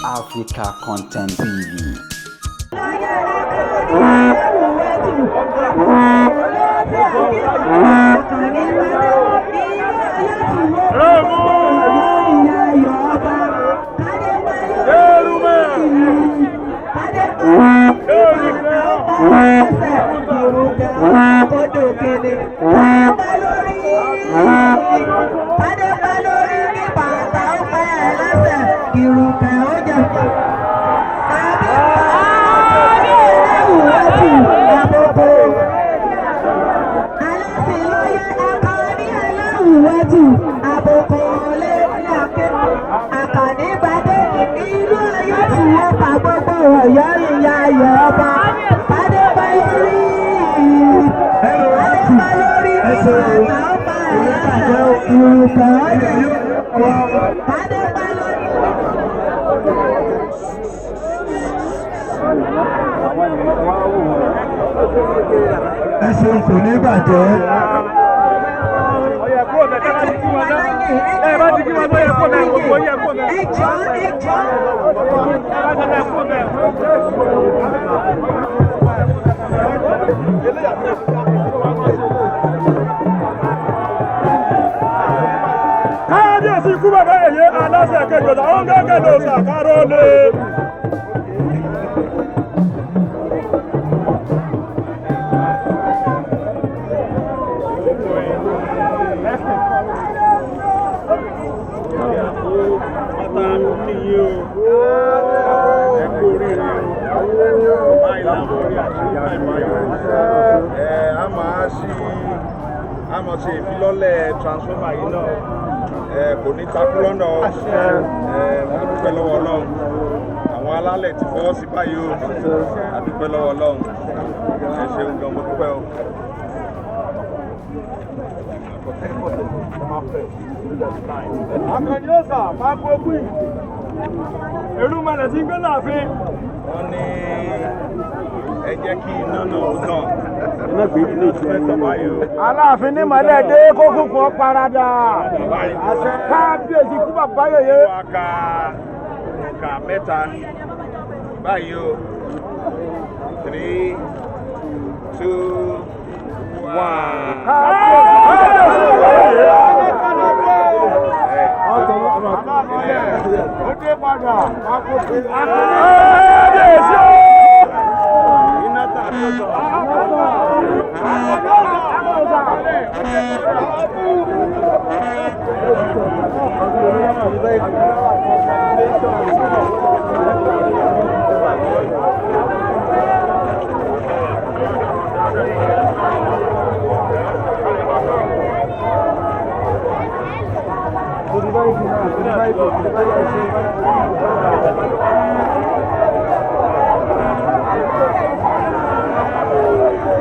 Africa Content TV. Ẹ̀sìn kò ní bàjẹ́. Káyọ̀dé ikú bàbá èyí aláṣẹ kẹjọ làwọn gẹ́gẹ́ ló ṣàkárò lé. A máa ṣe ìfilọ́lẹ̀ transformer yìí náà kò ní takú lọ́nà wọ́n dúpẹ́ lọ́wọ́ Ọlọ́run àwọn alálẹ̀ ti fọwọ́ sí báyìí o a dúpẹ́ lọ́wọ́ Ọlọ́run ẹ ṣeun gan mo dúpẹ́ o. Àkànní ọ̀sà máa kó gbìn èrú mọ̀lẹ̀ tí ń gbé láàfin. Wọ́n ní ẹ jẹ́ kí iná náà ó tàn. Aláàfin ní mọ̀lẹ́ dé kókó kan parada. Kábíyèsí kú bàbá yèyé. Wọ́n ka mẹ́ta báyìí o 3, 2, 1.